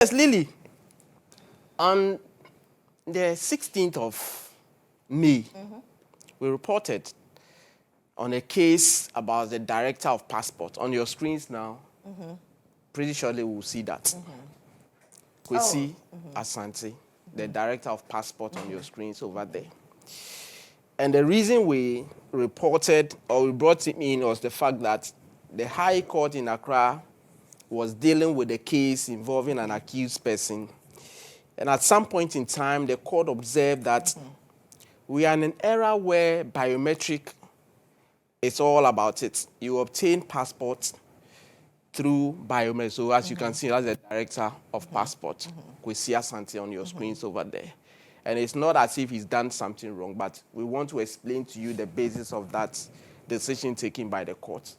Yes, Lily. On the 16th of May, we reported on a case about the director of passport. On your screens now, pretty surely we'll see that. Kwesi Asante, the director of passport on your screens over there. And the reason we reported or we brought him in was the fact that the High Court in Accra was dealing with a case involving an accused person. And at some point in time, the court observed that we are in an era where biometric is all about it. You obtain passports through biometrics. So as you can see, that's the director of passport, Kwesi Asante, on your screens over there. And it's not as if he's done something wrong, but we want to explain to you the basis of that decision taken by the court.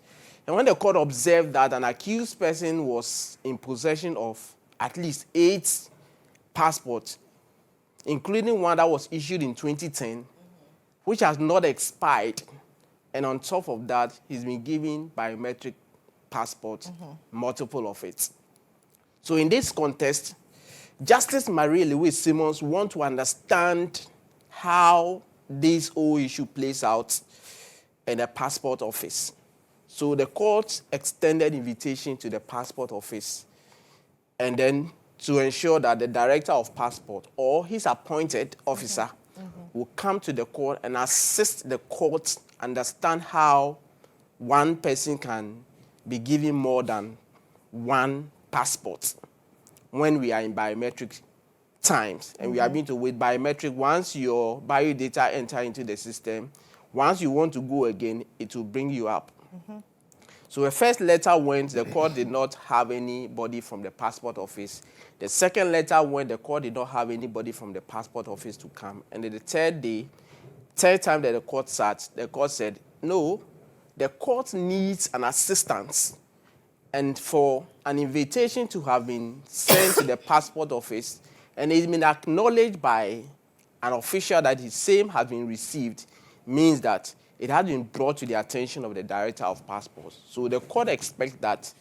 And when the court observed that an accused person was in possession of at least 8 passports, including one that was issued in 2010, which has not expired, and on top of that, he's been given biometric passports, multiple of it. So in this context, Justice Marie Louise Simmons wants to understand how this whole issue plays out in the passport office. So the court extended invitation to the passport office, and then to ensure that the director of passport or his appointed officer will come to the court and assist the court understand how one person can be given more than one passport when we are in biometric times. And we are being told with biometric, once your bio data enter into the system, once you want to go again, it will bring you up. So the first letter went, the court did not have anybody from the passport office. The second letter went, the court did not have anybody from the passport office to come. And then the third time that the court sat, the court said, no, the court needs an assistance. And for an invitation to have been sent to the passport office, and it's been acknowledged by an official that his same has been received, means that it has been brought to the attention of the director of passports. So the court expects that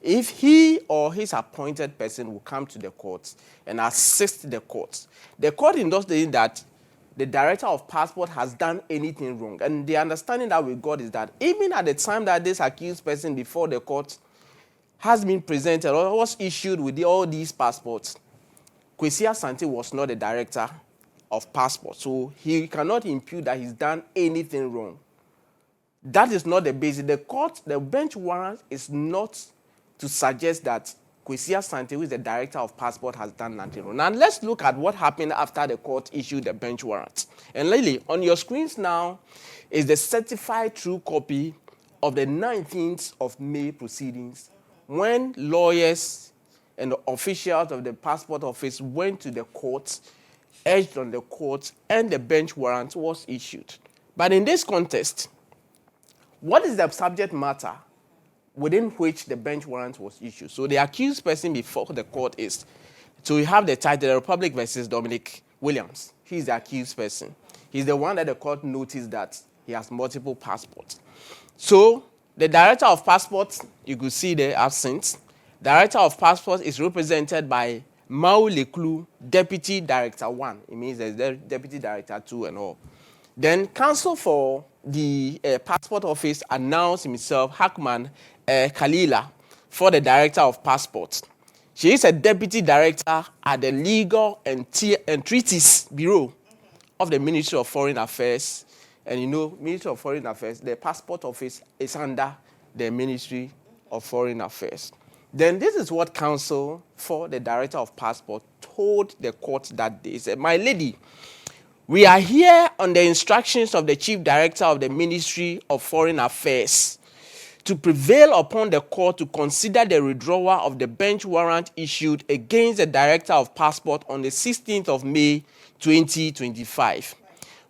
if he or his appointed person will come to the court and assist the court is not saying that the director of passport has done anything wrong. And the understanding that we got is that even at the time that this accused person before the court has been presented or was issued with all these passports, Kwesi Asante was not the director of passport. So he cannot impute that he's done anything wrong. That is not the basis. The bench warrant is not to suggest that Kwesi Asante, who is the director of passport, has done nothing wrong. Now let's look at what happened after the court issued the bench warrant. And Lily, on your screens now is the certified true copy of the 19th of May proceedings, when lawyers and the officials of the passport office went to the court, urged on the court, and the bench warrant was issued. But in this context, what is the subject matter within which the bench warrant was issued? So the accused person before the court is, so you have the title, The Republic versus Dominic Williams. He's the accused person. He's the one that the court noticed that he has multiple passports. So the director of passports, you could see the absence. Director of passports is represented by Mao Leklu, Deputy Director 1. It means there's the Deputy Director 2 and all. Then counsel for the passport office announced himself, Hakman Kalila, for the director of passports. She is a deputy director at the Legal and Treaties Bureau of the Ministry of Foreign Affairs. And you know, Ministry of Foreign Affairs, the passport office is under the Ministry of Foreign Affairs. Then this is what counsel for the director of passport told the court that day. He said, my lady, we are here on the instructions of the Chief Director of the Ministry of Foreign Affairs to prevail upon the court to consider the withdrawal of the bench warrant issued against the Director of Passport on the 16th of May, 2025.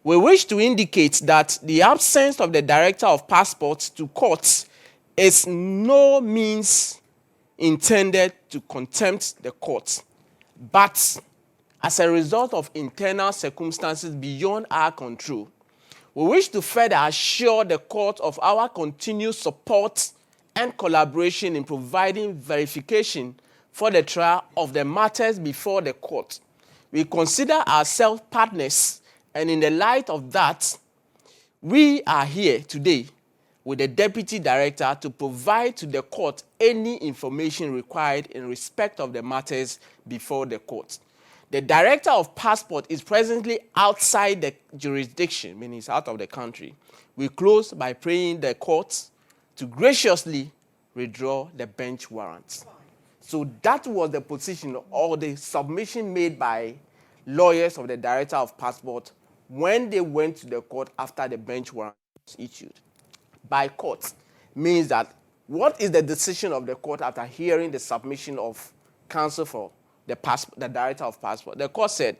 We wish to indicate that the absence of the Director of Passports to court is no means intended to contempt the court, but as a result of internal circumstances beyond our control. We wish to further assure the court of our continued support and collaboration in providing verification for the trial of the matters before the court. We consider ourselves partners, and in the light of that, we are here today with the Deputy Director to provide to the court any information required in respect of the matters before the court. The Director of Passport is presently outside the jurisdiction, meaning he's out of the country. We close by praying the court to graciously withdraw the bench warrants. So that was the position or the submission made by lawyers of the Director of Passport when they went to the court after the bench warrant was issued. By court means that what is the decision of the court after hearing the submission of counsel for the Director of Passport? The court said,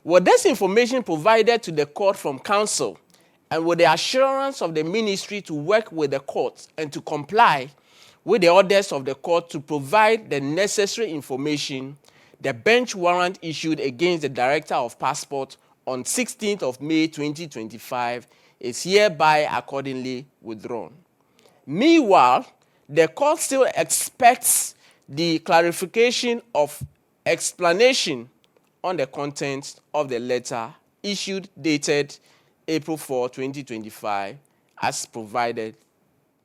with this information provided to the court from counsel and with the assurance of the ministry to work with the court and to comply with the orders of the court to provide the necessary information, the bench warrant issued against the Director of Passport on 16th of May 2025 is hereby accordingly withdrawn. Meanwhile, the court still expects the clarification of explanation on the contents of the letter issued dated April 4, 2025 as provided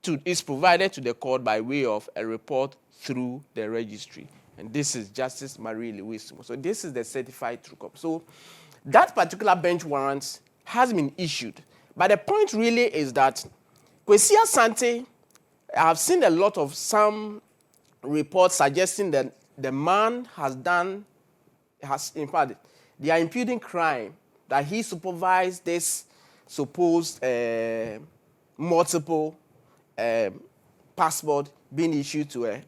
to the court by way of a report through the registry. And this is Justice Marie Lewis. So this is the certified true copy. So that particular bench warrant has been issued. But the point really is that Kwesi Asante, I have seen a lot of some reports suggesting that the man in fact, they are imputing crime, that he supervised this supposed multiple passport being issued to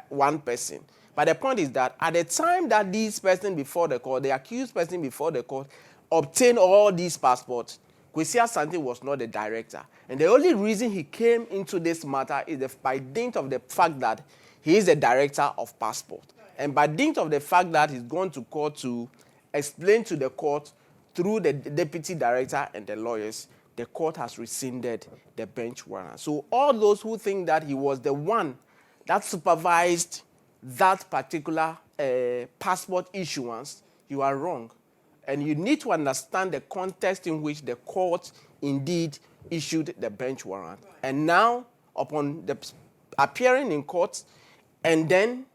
one person. But the point is that at the time that this person before the court, the accused person before the court, obtained all these passports, Kwesi Asante was not the director. And the only reason he came into this matter is by dint of the fact that he is the Director of Passport. And by dint of the fact that he's gone to court to explain to the court through the Deputy Director and the lawyers, the court has rescinded the bench warrant. So all those who think that he was the one that supervised that particular passport issuance, you are wrong. And you need to understand the context in which the court indeed issued the bench warrant. Right. And now, upon the appearing in court, and then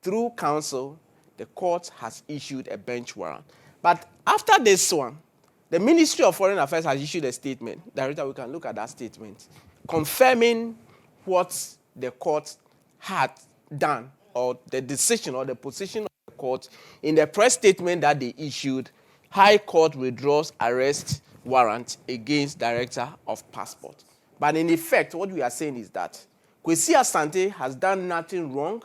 through counsel, the court has issued a bench warrant. But after this one, the Ministry of Foreign Affairs has issued a statement. Director, we can look at that statement, confirming what the court had done, or the decision or the position of the court in the press statement that they issued. High Court withdraws arrest warrant against Director of Passport. But in effect, what we are saying is that Kwesi Asante has done nothing wrong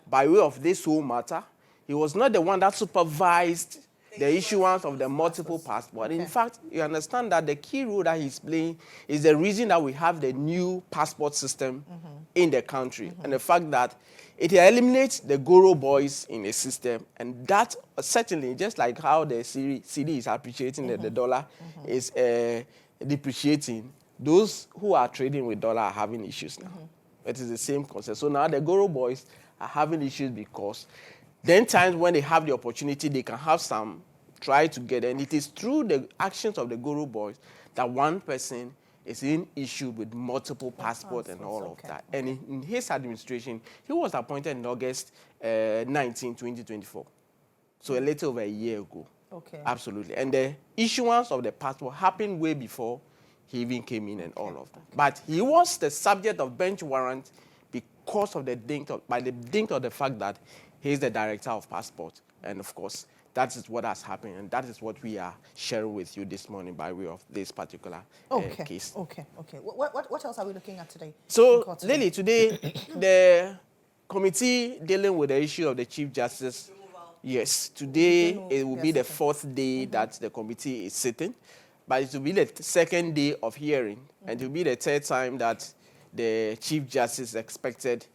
by way of this whole matter. He was not the one that supervised the issuance of the multiple passports. Okay. In fact, you understand that the key role that he's playing is the reason that we have the new passport system in the country. And the fact that it eliminates the Goro boys in the system. And that certainly, just like how the CD is appreciating, the dollar is depreciating, those who are trading with dollar are having issues now. It is the same concept. So now the Goro boys are having issues because then times when they have the opportunity, they can have some try to get, and it is through the actions of the Guru boys that one person is in issue with multiple passports and all of that. And in his administration, he was appointed in August 19, 2024. So a little over a year ago. Okay. Absolutely. And the issuance of the passport happened way before he even came in and all of that. But he was the subject of bench warrant because of the dint of the fact that he is the Director of Passport. And of course, that is what has happened, and that is what we are sharing with you this morning by way of this particular case. Okay. What else are we looking at today? So, Lily, today, the committee dealing with the issue of the Chief Justice, yes, today it will be the fourth day that the committee is sitting, but it will be the second day of hearing, and it will be the third time that the Chief Justice is expected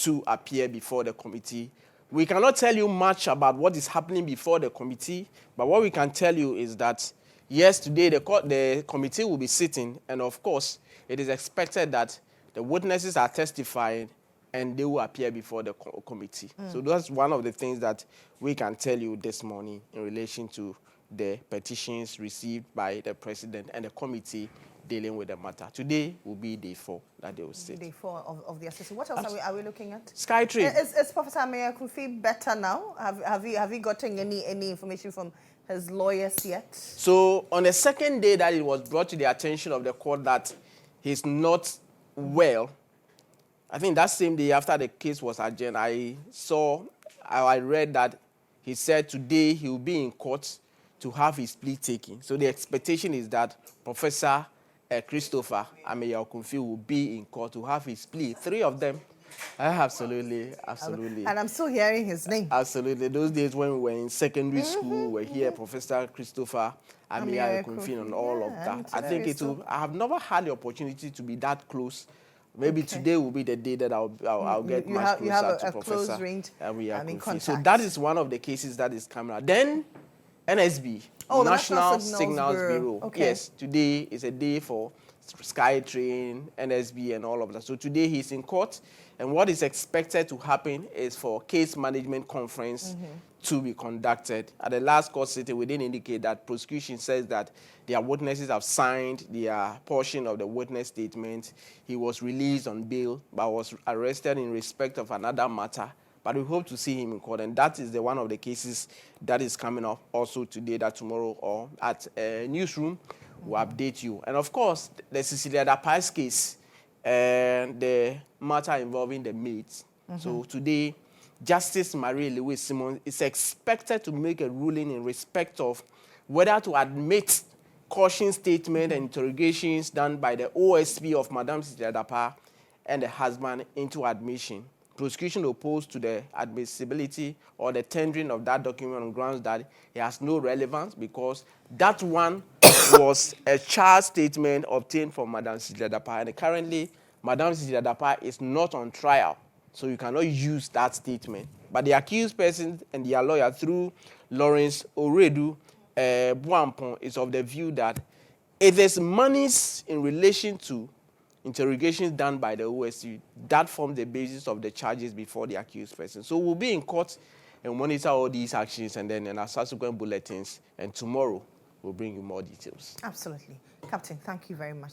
to appear before the committee. We cannot tell you much about what is happening before the committee, but what we can tell you is that, yes, today the committee will be sitting, and of course, it is expected that the witnesses are testifying, and they will appear before the committee. So that's one of the things that we can tell you this morning in relation to the petitions received by the president and the committee dealing with the matter. Today will be day 4 that they will sit. Day 4 of the assessment. What else are we looking at? SkyTrain. Is Professor Ameya Kufi better now? Have you gotten any information from his lawyers yet? So on the second day that it was brought to the attention of the court that he's not well, I think that same day after the case was adjourned, I read that he said today he will be in court to have his plea taken. So the expectation is that Professor Christopher Ameya Okunfi will be in court to have his plea. 3 of them. Absolutely. And I'm still hearing his name. Absolutely. Those days when we were in secondary school, we were here, Professor Christopher Ameya Okunfi and all of that. I think I have never had the opportunity to be that close. Maybe today will be the day that I'll get much closer to Professor Ameya Okunfi. So that is one of the cases that is coming out. Then NSB, National Signals Bureau. Okay. Yes, today is a day for SkyTrain, NSB, and all of that. So today he's in court, and what is expected to happen is for case management conference to be conducted. At the last court sitting, we didn't indicate that prosecution says that their witnesses have signed their portion of the witness statement. He was released on bail, but was arrested in respect of another matter. But we hope to see him in court, and that is one of the cases that is coming up also today, that tomorrow or at newsroom will update you. And of course, the Cecilia Dapa's case and the matter involving the maids. So today, Justice Marie Lewis Simmons is expected to make a ruling in respect of whether to admit caution statement and interrogations done by the OSP of Madam Cecilia Dapa and the husband into admission. Prosecution opposed to the admissibility or the tendering of that document on grounds that it has no relevance because that one was a charge statement obtained from Madam Cecilia Dapa, and currently Madam Cecilia Dapa is not on trial, so you cannot use that statement. But the accused person and their lawyer, through Lawrence Oredu Buampon, is of the view that it is monies in relation to interrogations done by the OSU that form the basis of the charges before the accused person. So we'll be in court and monitor all these actions and then in our subsequent bulletins. And tomorrow we'll bring you more details. Absolutely. Captain, thank you very much.